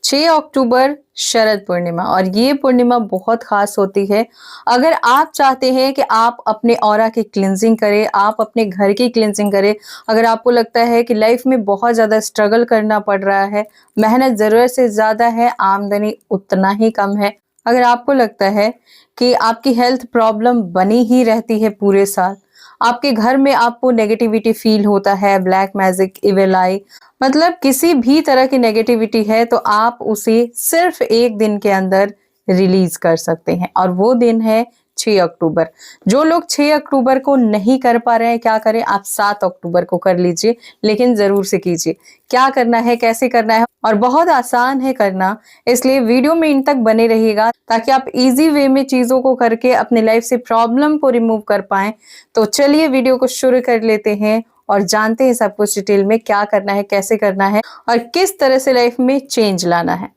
6 अक्टूबर शरद पूर्णिमा और ये पूर्णिमा बहुत खास होती है। अगर आप चाहते हैं कि आप अपने ऑरा की क्लींजिंग करें, आप अपने घर की क्लींजिंग करें, अगर आपको लगता है कि लाइफ में बहुत ज़्यादा स्ट्रगल करना पड़ रहा है, मेहनत ज़रूरत से ज़्यादा है, आमदनी उतना ही कम है, अगर आपको लगता है कि आपकी हेल्थ प्रॉब्लम बनी ही रहती है पूरे साल, आपके घर में आपको नेगेटिविटी फील होता है, ब्लैक मैजिक, इविल आई, मतलब किसी भी तरह की नेगेटिविटी है तो आप उसे सिर्फ एक दिन के अंदर रिलीज कर सकते हैं और वो दिन है 6 अक्टूबर। जो लोग 6 अक्टूबर को नहीं कर पा रहे हैं, क्या करें, आप 7 अक्टूबर को कर लीजिए, लेकिन जरूर से कीजिए। क्या करना है, कैसे करना है, और बहुत आसान है करना, इसलिए वीडियो में इन तक बने रहिएगा ताकि आप इजी वे में चीजों को करके अपने लाइफ से प्रॉब्लम को रिमूव कर पाएं। तो चलिए वीडियो को शुरू कर लेते हैं और जानते हैं सब कुछ डिटेल में, क्या करना है, कैसे करना है और किस तरह से लाइफ में चेंज लाना है।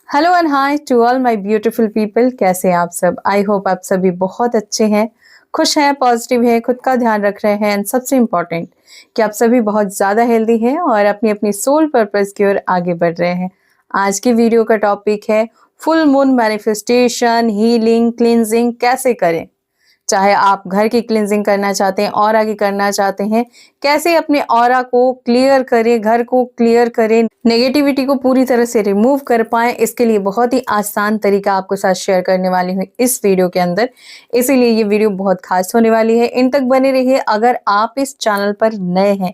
Hello and hi to all my beautiful people, कैसे हैं आप सब। आई होप आप सभी बहुत अच्छे हैं, खुश हैं, पॉजिटिव हैं, खुद का ध्यान रख रहे हैं एंड सबसे इम्पोर्टेंट कि आप सभी बहुत ज़्यादा हेल्दी हैं और अपनी अपनी सोल पर्पस की ओर आगे बढ़ रहे हैं। आज की वीडियो का टॉपिक है full moon manifestation, healing, cleansing कैसे करें। चाहे आप घर की क्लींजिंग करना चाहते हैं, ऑरा की करना चाहते हैं, कैसे अपने ऑरा को क्लियर करें, घर को क्लियर करें, नेगेटिविटी को पूरी तरह से रिमूव कर पाएं, इसके लिए बहुत ही आसान तरीका आपको साथ शेयर करने वाली हूँ इस वीडियो के अंदर। इसीलिए ये वीडियो बहुत खास होने वाली है, इन तक बने रहिए। अगर आप इस चैनल पर नए हैं,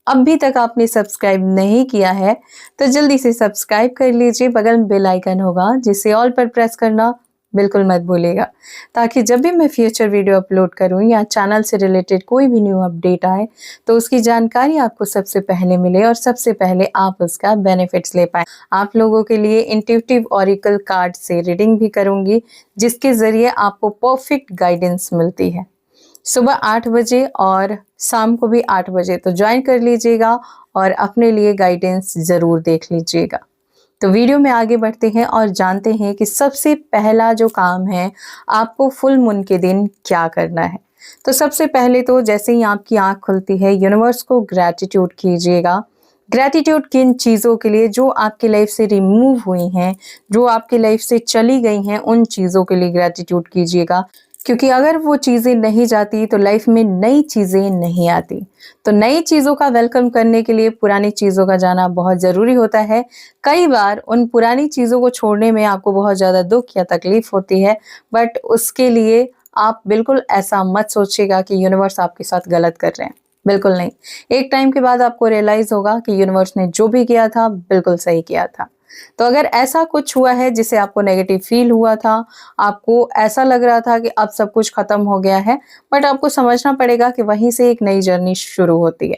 अभी तक आपने सब्सक्राइब नहीं किया है तो जल्दी से सब्सक्राइब कर लीजिए। बगल में बेल आइकन होगा जिसे ऑल पर प्रेस करना बिल्कुल मत भूलिएगा, ताकि जब भी मैं फ्यूचर वीडियो अपलोड करूं या चैनल से रिलेटेड कोई भी न्यू अपडेट आए तो उसकी जानकारी आपको सबसे पहले मिले और सबसे पहले आप उसका बेनिफिट्स ले पाएं। आप लोगों के लिए इंट्यूटिव ऑरिकल कार्ड से रीडिंग भी करूंगी, जिसके जरिए आपको परफेक्ट गाइडेंस मिलती है। सुबह 8 बजे और शाम को भी 8 बजे, तो ज्वाइन कर लीजिएगा और अपने लिए गाइडेंस ज़रूर देख लीजिएगा। तो वीडियो में आगे बढ़ते हैं और जानते हैं कि सबसे पहला जो काम है, आपको फुल मून के दिन क्या करना है। तो सबसे पहले तो जैसे ही आपकी आंख खुलती है, यूनिवर्स को ग्रैटिट्यूड कीजिएगा। ग्रैटिट्यूड किन चीज़ों के लिए जो आपकी लाइफ से रिमूव हुई हैं, जो आपकी लाइफ से चली गई हैं, उन चीज़ों के लिए ग्रैटिट्यूड कीजिएगा, क्योंकि अगर वो चीज़ें नहीं जाती तो लाइफ में नई चीज़ें नहीं आती। तो नई चीज़ों का वेलकम करने के लिए पुरानी चीज़ों का जाना बहुत ज़रूरी होता है। कई बार उन पुरानी चीज़ों को छोड़ने में आपको बहुत ज़्यादा दुख या तकलीफ होती है, बट उसके लिए आप बिल्कुल ऐसा मत सोचिएगा कि यूनिवर्स आपके साथ गलत कर रहे हैं। बिल्कुल नहीं। एक टाइम के बाद आपको रियलाइज होगा कि यूनिवर्स ने जो भी किया था बिल्कुल सही किया था। तो अगर ऐसा कुछ हुआ है जिसे आपको नेगेटिव फील हुआ था, आपको ऐसा लग रहा था कि अब सब कुछ खत्म हो गया है, बट आपको समझना पड़ेगा कि वहीं से एक नई जर्नी शुरू होती है।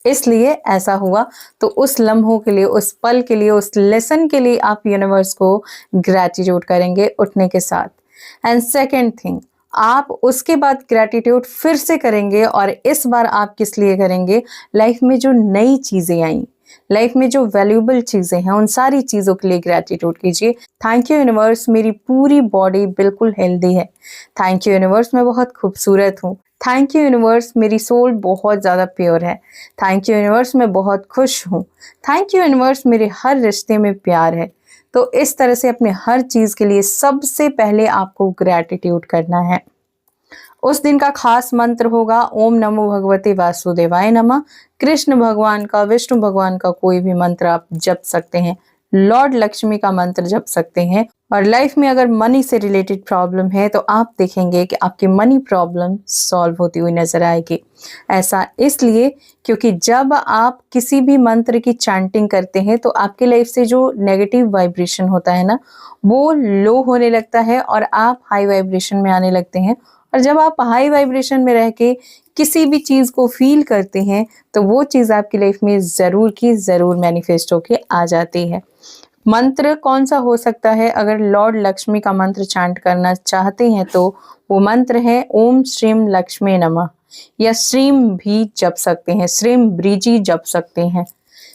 इसलिए ऐसा हुआ, तो उस लम्हों के लिए, उस पल के लिए, उस लेसन के लिए आप यूनिवर्स को ग्रैटिट्यूड करेंगे उठने के साथ। एंड सेकेंड थिंग, आप उसके बाद ग्रैटिट्यूड फिर से करेंगे और इस बार आप किस लिए करेंगे, लाइफ में जो नई चीजें आई, लाइफ में जो वैल्यूएबल चीजें हैं, उन सारी चीजों के लिए ग्रैटिट्यूड कीजिए। थैंक यू यूनिवर्स, मेरी पूरी बॉडी बिल्कुल हेल्दी है। थैंक यू यूनिवर्स, मैं बहुत खूबसूरत हूँ। थैंक यू यूनिवर्स, मेरी सोल बहुत ज़्यादा प्योर है। थैंक यू यूनिवर्स, मैं बहुत खुश हूँ। थैंक यू यूनिवर्स, मेरे हर रिश्ते में प्यार है। तो इस तरह से अपने हर चीज़ के लिए सबसे पहले आपको ग्रैटिट्यूड करना है। उस दिन का खास मंत्र होगा ओम नमो भगवते वासुदेवाय नमः। कृष्ण भगवान का, विष्णु भगवान का कोई भी मंत्र आप जप सकते हैं, लॉर्ड लक्ष्मी का मंत्र जप सकते हैं। और लाइफ में अगर मनी से रिलेटेड प्रॉब्लम है तो आप देखेंगे कि आपकी मनी प्रॉब्लम सॉल्व होती हुई नजर आएगी। ऐसा इसलिए क्योंकि जब आप किसी भी मंत्र की चैंटिंग करते हैं तो आपकी लाइफ से जो नेगेटिव वाइब्रेशन होता है ना, वो लो होने लगता है और आप हाई वाइब्रेशन में आने लगते हैं। और जब आप हाई वाइब्रेशन में रह के किसी भी चीज़ को फील करते हैं तो वो चीज़ आपकी लाइफ में ज़रूर की ज़रूर मैनिफेस्ट होके आ जाती है। मंत्र कौन सा हो सकता है? अगर लॉर्ड लक्ष्मी का मंत्र चैंट करना चाहते हैं तो वो मंत्र है ओम श्रीम लक्ष्मी नमः, या श्रीम भी जप सकते हैं, श्रीम ब्रीजी जप सकते हैं।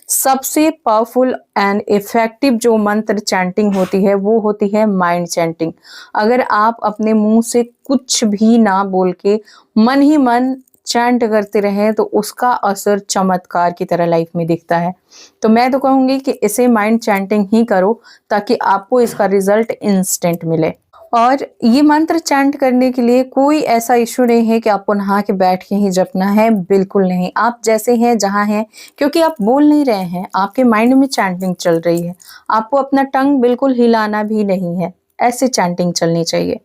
सबसे पावरफुल एंड इफेक्टिव जो मंत्र चैंटिंग होती है वो होती है माइंड चैंटिंग। अगर आप अपने मुंह से कुछ भी ना बोल के मन ही मन चैंट करते रहें तो उसका असर चमत्कार की तरह लाइफ में दिखता है। तो मैं तो कहूँगी कि इसे माइंड चैंटिंग ही करो ताकि आपको इसका रिजल्ट इंस्टेंट मिले। और ये मंत्र चैंट करने के लिए कोई ऐसा इशू नहीं है कि आपको नहा के बैठ के ही जपना है, बिल्कुल नहीं। आप जैसे हैं जहाँ हैं, क्योंकि आप बोल नहीं रहे हैं, आपके माइंड में चैंटिंग चल रही है, आपको अपना टंग बिल्कुल हिलाना भी नहीं है, ऐसे चैंटिंग चलनी चाहिए।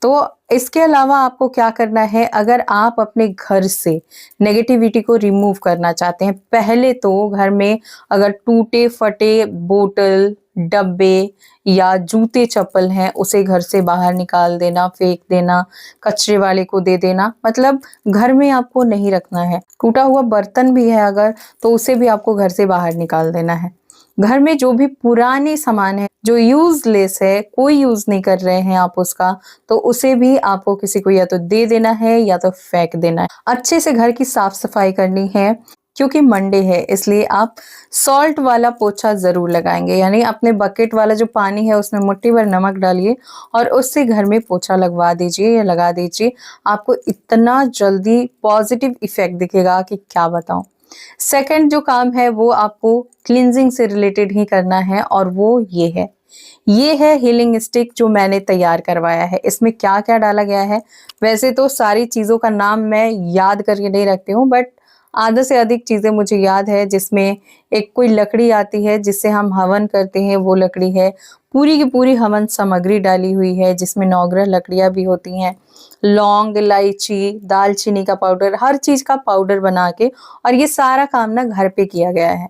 तो इसके अलावा आपको क्या करना है, अगर आप अपने घर से नेगेटिविटी को रिमूव करना चाहते हैं, पहले तो घर में अगर टूटे फटे बोतल, डब्बे या जूते चप्पल हैं उसे घर से बाहर निकाल देना, फेंक देना, कचरे वाले को दे देना, मतलब घर में आपको नहीं रखना है। टूटा हुआ बर्तन भी है अगर, तो उसे भी आपको घर से बाहर निकाल देना है। घर में जो भी पुराने सामान है जो यूजलेस है, कोई यूज नहीं कर रहे हैं आप उसका, तो उसे भी आपको किसी को या तो दे देना है या तो फेंक देना है। अच्छे से घर की साफ सफाई करनी है, क्योंकि मंडे है इसलिए आप सॉल्ट वाला पोछा जरूर लगाएंगे, यानी अपने बकेट वाला जो पानी है उसमें मुट्ठी भर नमक डालिए और उससे घर में पोछा लगवा दीजिए या लगा दीजिए। आपको इतना जल्दी पॉजिटिव इफेक्ट दिखेगा कि क्या बताऊं। सेकंड जो काम है वो आपको क्लींजिंग से रिलेटेड ही करना है, और वो ये है हीलिंग स्टिक जो मैंने तैयार करवाया है। इसमें क्या क्या डाला गया है, वैसे तो सारी चीज़ों का नाम मैं याद करके नहीं रखती हूँ, बट आधा से अधिक चीज़ें मुझे याद है। जिसमें एक कोई लकड़ी आती है जिससे हम हवन करते हैं, वो लकड़ी है। पूरी की पूरी हवन सामग्री डाली हुई है जिसमें 9 ग्रह लकड़ियाँ भी होती हैं। लौंग, इलायची, दालचीनी का पाउडर, हर चीज़ का पाउडर बना के, और ये सारा काम ना घर पे किया गया है।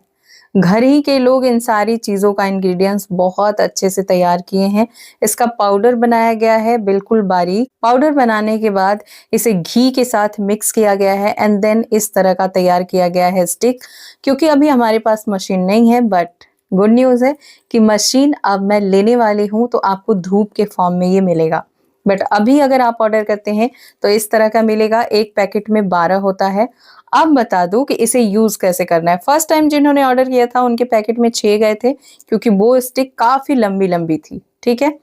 घर ही के लोग इन सारी चीज़ों का इंग्रेडिएंट्स बहुत अच्छे से तैयार किए हैं। इसका पाउडर बनाया गया है बिल्कुल बारीक। पाउडर बनाने के बाद इसे घी के साथ मिक्स किया गया है एंड देन इस तरह का तैयार किया गया है स्टिक। क्योंकि अभी हमारे पास मशीन नहीं है, बट गुड न्यूज़ है कि मशीन अब मैं लेने वाली हूँ, तो आपको धूप के फॉर्म में ये मिलेगा। बट अभी अगर आप ऑर्डर करते हैं तो इस तरह का मिलेगा। एक पैकेट में 12 होता है। अब बता दूं कि इसे यूज कैसे करना है। फर्स्ट टाइम जिन्होंने ऑर्डर किया था उनके पैकेट में 6 गए थे, क्योंकि वो स्टिक काफी लंबी लंबी थी। ठीक है,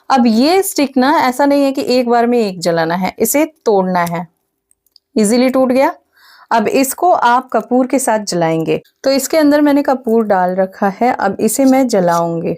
अब ये स्टिक ना ऐसा नहीं है कि एक बार में एक जलाना है, इसे तोड़ना है। इजीली टूट गया। अब इसको आप कपूर के साथ जलाएंगे। तो इसके अंदर मैंने कपूर डाल रखा है, अब इसे मैं जलाऊंगी।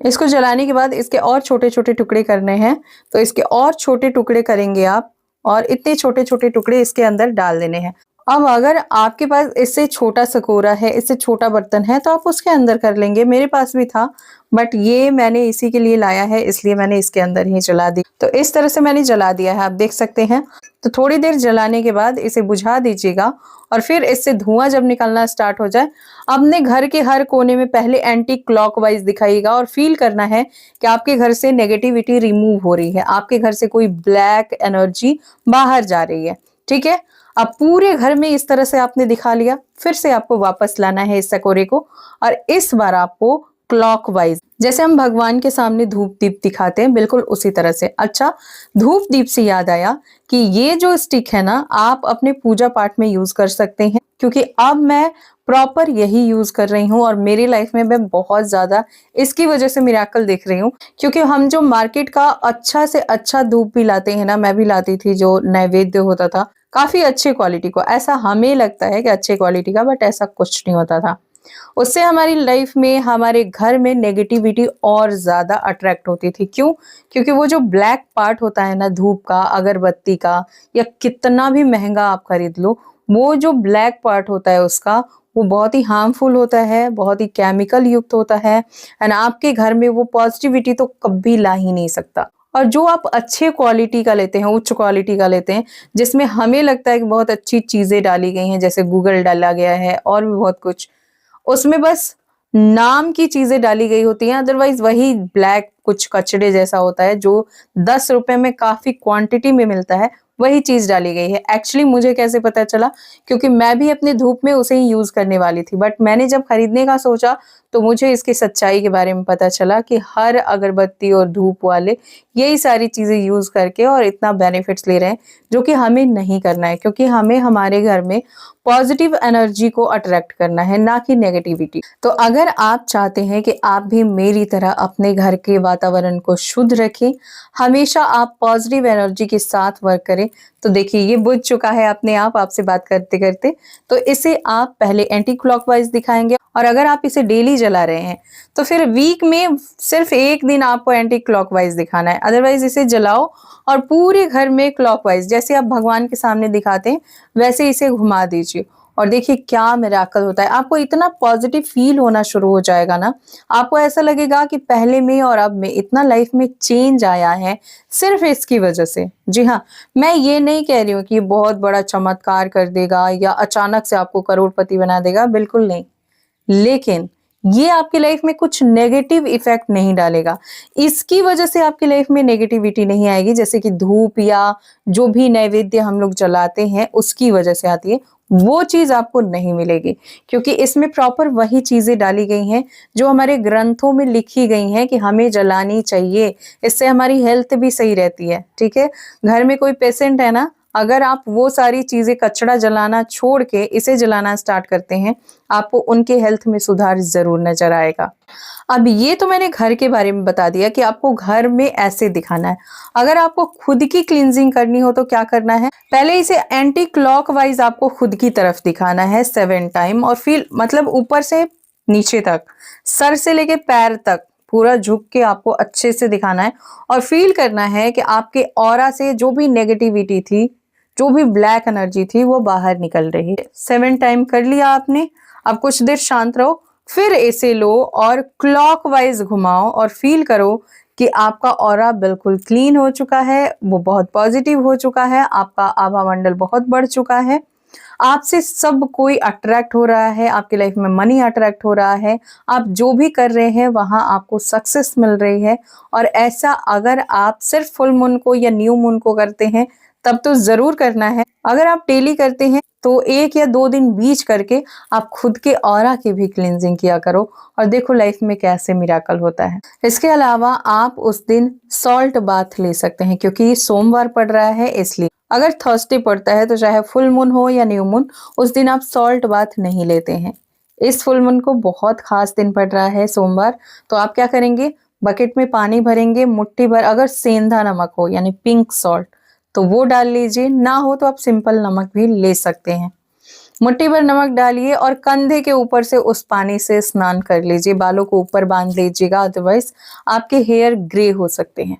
इसको जलाने के बाद इसके और छोटे छोटे टुकड़े करने हैं, तो इसके और छोटे टुकड़े करेंगे आप, और इतने छोटे छोटे टुकड़े इसके अंदर डाल देने हैं। अब अगर आपके पास इससे छोटा सकोरा है, इससे छोटा बर्तन है, तो आप उसके अंदर कर लेंगे। मेरे पास भी था, बट ये मैंने इसी के लिए लाया है, इसलिए मैंने इसके अंदर ही जला दी। तो इस तरह से मैंने जला दिया है, आप देख सकते हैं। तो थोड़ी देर जलाने के बाद इसे बुझा दीजिएगा, और फिर इससे धुआं जब निकलना स्टार्ट हो जाए, अपने घर के हर कोने में पहले एंटी क्लॉकवाइज दिखाइएगा, और फील करना है कि आपके घर से नेगेटिविटी रिमूव हो रही है, आपके घर से कोई ब्लैक एनर्जी बाहर जा रही है। ठीक है, अब पूरे घर में इस तरह से आपने दिखा लिया। फिर से आपको वापस लाना है इस सकोरे को, और इस बार आपको क्लॉकवाइज, जैसे हम भगवान के सामने धूप दीप दिखाते हैं, बिल्कुल उसी तरह से। अच्छा, धूप दीप से याद आया कि ये जो स्टिक है ना, आप अपने पूजा पाठ में यूज कर सकते हैं, क्योंकि अब मैं प्रॉपर यही यूज कर रही हूँ, और मेरी लाइफ में मैं बहुत ज्यादा इसकी वजह से मिरेकल देख रही हूँ। क्योंकि हम जो मार्केट का अच्छा से अच्छा धूप भी लाते हैं ना, मैं भी लाती थी, जो नैवेद्य होता था काफी अच्छे क्वालिटी को, ऐसा हमें लगता है कि अच्छे क्वालिटी का, बट ऐसा कुछ नहीं होता था। उससे हमारी लाइफ में, हमारे घर में नेगेटिविटी और ज्यादा अट्रैक्ट होती थी। क्यों? क्योंकि वो जो ब्लैक पार्ट होता है ना, धूप का, अगरबत्ती का, या कितना भी महंगा आप खरीद लो, वो जो ब्लैक पार्ट होता है उसका, वो बहुत ही हार्मफुल होता है, बहुत ही केमिकल युक्त होता है, एंड आपके घर में वो पॉजिटिविटी तो कभी ला ही नहीं सकता। और जो आप अच्छे क्वालिटी का लेते हैं, उच्च क्वालिटी का लेते हैं, जिसमें हमें लगता है कि बहुत अच्छी चीजें डाली गई हैं, जैसे गूगल डाला गया है और भी बहुत कुछ, उसमें बस नाम की चीजें डाली गई होती हैं, अदरवाइज वही ब्लैक कुछ कचड़े जैसा होता है, जो 10 रुपए में काफी क्वांटिटी में मिलता है, वही चीज डाली गई है। एक्चुअली मुझे कैसे पता चला, क्योंकि मैं भी अपने धूप में उसे ही यूज करने वाली थी, बट मैंने जब खरीदने का सोचा तो मुझे इसकी सच्चाई के बारे में पता चला कि हर अगरबत्ती और धूप वाले यही सारी चीजें यूज करके और इतना बेनिफिट्स ले रहे हैं, जो कि हमें नहीं करना है, क्योंकि हमें हमारे घर में पॉजिटिव एनर्जी को अट्रैक्ट करना है, ना कि नेगेटिविटी। तो अगर आप चाहते हैं कि आप भी मेरी तरह अपने घर के वातावरण को शुद्ध रखें, हमेशा आप पॉजिटिव एनर्जी के साथ वर्क करें, तो देखिए ये बुझ चुका है अपने आप आपसे बात करते करते। तो इसे आप पहले एंटी क्लॉकवाइज दिखाएंगे, और अगर आप इसे डेली जला रहे हैं तो फिर वीक में सिर्फ एक दिन आपको एंटी क्लॉकवाइज दिखाना है, अदरवाइज इसे जलाओ और पूरे घर में क्लॉकवाइज, जैसे आप भगवान के सामने दिखाते हैं वैसे इसे घुमा दीजिए, और देखिए क्या मिराकल होता है। आपको इतना पॉजिटिव फील होना शुरू हो जाएगा ना, आपको ऐसा लगेगा कि पहले में और अब में इतना लाइफ में चेंज आया है सिर्फ इसकी वजह से। जी हाँ, मैं ये नहीं कह रही हूँ कि ये बहुत बड़ा चमत्कार कर देगा या अचानक से आपको करोड़पति बना देगा, बिल्कुल नहीं, लेकिन ये आपकी लाइफ में कुछ नेगेटिव इफेक्ट नहीं डालेगा। इसकी वजह से आपकी लाइफ में नेगेटिविटी नहीं आएगी, जैसे कि धूप या जो भी नैवेद्य हम लोग जलाते हैं उसकी वजह से आती है, वो चीज आपको नहीं मिलेगी, क्योंकि इसमें प्रॉपर वही चीजें डाली गई हैं जो हमारे ग्रंथों में लिखी गई हैं कि हमें जलानी चाहिए। इससे हमारी हेल्थ भी सही रहती है। ठीक है, घर में कोई पेशेंट है ना, अगर आप वो सारी चीजें कचरा जलाना छोड़ के इसे जलाना स्टार्ट करते हैं, आपको उनके हेल्थ में सुधार जरूर नजर आएगा। अब ये तो मैंने घर के बारे में बता दिया कि आपको घर में ऐसे दिखाना है। अगर आपको खुद की क्लींजिंग करनी हो तो क्या करना है, पहले इसे एंटी क्लॉकवाइज आपको खुद की तरफ दिखाना है 7 टाइम, और फिर मतलब ऊपर से नीचे तक, सर से लेके पैर तक पूरा झुक के आपको अच्छे से दिखाना है, और फील करना है कि आपके ऑरा से जो भी नेगेटिविटी थी, जो भी ब्लैक एनर्जी थी, वो बाहर निकल रही है। 7 टाइम कर लिया आपने, अब कुछ देर शांत रहो, फिर इसे लो और क्लॉकवाइज घुमाओ और फील करो कि आपका ऑरा बिल्कुल क्लीन हो चुका है, वो बहुत पॉजिटिव हो चुका है, आपका आभा मंडल बहुत बढ़ चुका है, आपसे सब कोई अट्रैक्ट हो रहा है, आपकी लाइफ में मनी अट्रैक्ट हो रहा है, आप जो भी कर रहे हैं वहां आपको सक्सेस मिल रही है। और ऐसा अगर आप सिर्फ फुल मून को या न्यू मून को करते हैं तब तो जरूर करना है। अगर आप डेली करते हैं तो 1 या 2 दिन बीच करके आप खुद के ऑरा की भी क्लींजिंग किया करो, और देखो लाइफ में कैसे मिराकल होता है। इसके अलावा आप उस दिन सॉल्ट बाथ ले सकते हैं, क्योंकि सोमवार पड़ रहा है इसलिए। अगर थर्सडे पड़ता है तो चाहे फुल मून हो या न्यू मून, उस दिन आप सॉल्ट बाथ नहीं लेते हैं। इस फुल मून को बहुत खास दिन पड़ रहा है सोमवार, तो आप क्या करेंगे, बकेट में पानी भरेंगे, मुट्ठी भर अगर सेंधा नमक हो यानी पिंक सॉल्ट तो वो डाल लीजिए, ना हो तो आप सिंपल नमक भी ले सकते हैं। मुट्ठी भर नमक डालिए और कंधे के ऊपर से उस पानी से स्नान कर लीजिए, बालों को ऊपर बांध लीजिएगा, अदरवाइज आपके हेयर ग्रे हो सकते हैं।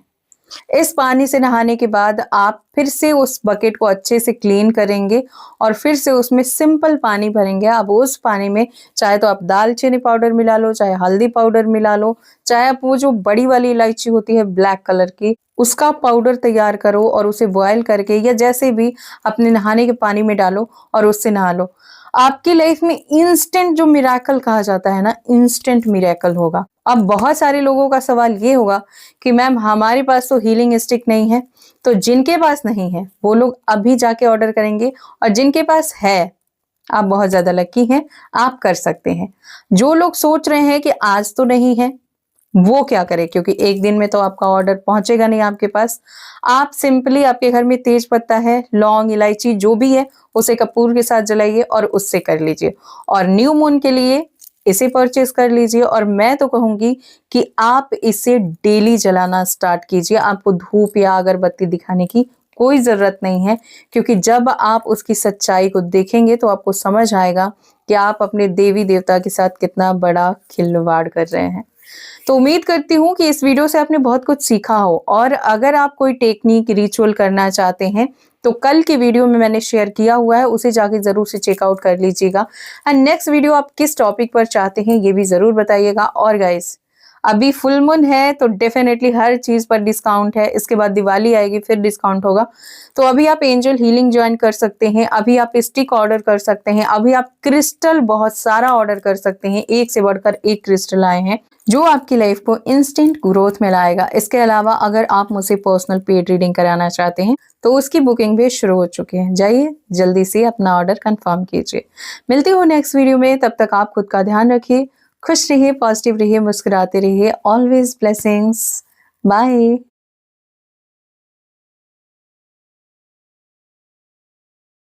इस पानी से नहाने के बाद आप फिर से उस बकेट को अच्छे से क्लीन करेंगे और फिर से उसमें सिंपल पानी भरेंगे। अब उस पानी में चाहे तो आप दालचीनी पाउडर मिला लो, चाहे हल्दी पाउडर मिला लो, चाहे आप वो जो बड़ी वाली इलायची होती है ब्लैक कलर की, उसका पाउडर तैयार करो और उसे बॉयल करके या जैसे भी अपने नहाने के पानी में डालो और उससे नहा लो। आपकी लाइफ में इंस्टेंट जो मिराकल कहा जाता है ना, इंस्टेंट मिराकल होगा। अब बहुत सारे लोगों का सवाल ये होगा कि मैम हमारे पास तो हीलिंग स्टिक नहीं है, तो जिनके पास नहीं है वो लोग अभी जाके ऑर्डर करेंगे, और जिनके पास है आप बहुत ज्यादा लकी हैं, आप कर सकते हैं। जो लोग सोच रहे हैं कि आज तो नहीं है, वो क्या करें, क्योंकि एक दिन में तो आपका ऑर्डर पहुंचेगा नहीं आपके पास। आप सिंपली आपके घर में तेज पत्ता है, लौंग, इलायची जो भी है उसे कपूर के साथ जलाइए और उससे कर लीजिए, और न्यू मून के लिए इसे परचेज कर लीजिए। और मैं तो कहूंगी कि आप इसे डेली जलाना स्टार्ट कीजिए, आपको धूप या अगरबत्ती दिखाने की कोई जरूरत नहीं है, क्योंकि जब आप उसकी सच्चाई को देखेंगे तो आपको समझ आएगा कि आप अपने देवी देवता के साथ कितना बड़ा खिलवाड़ कर रहे हैं। तो उम्मीद करती हूँ कि इस वीडियो से आपने बहुत कुछ सीखा हो, और अगर आप कोई टेक्निक रिचुअल करना चाहते हैं तो कल की वीडियो में मैंने शेयर किया हुआ है, उसे जाके जरूर से चेकआउट कर लीजिएगा। एंड नेक्स्ट वीडियो आप किस टॉपिक पर चाहते हैं ये भी जरूर बताइएगा। और गाइस, अभी फुल मून है तो डेफिनेटली हर चीज पर डिस्काउंट है, इसके बाद दिवाली आएगी फिर डिस्काउंट होगा। तो अभी आप एंजल हीलिंग ज्वाइन कर सकते हैं, अभी आप स्टिक ऑर्डर कर सकते हैं, अभी आप क्रिस्टल बहुत सारा ऑर्डर कर सकते हैं, एक से बढ़कर एक क्रिस्टल आए हैं जो आपकी लाइफ को इंस्टेंट ग्रोथ में लाएगा। इसके अलावा अगर आप मुझसे पर्सनल पेड रीडिंग कराना चाहते हैं तो उसकी बुकिंग भी शुरू हो चुकी है। जाइए जल्दी से अपना ऑर्डर कंफर्म कीजिए। मिलती हूँ नेक्स्ट वीडियो में, तब तक आप खुद का ध्यान रखिए, खुश रहिए, पॉजिटिव रहिए, मुस्कुराते रहिए। Always blessings. बाय।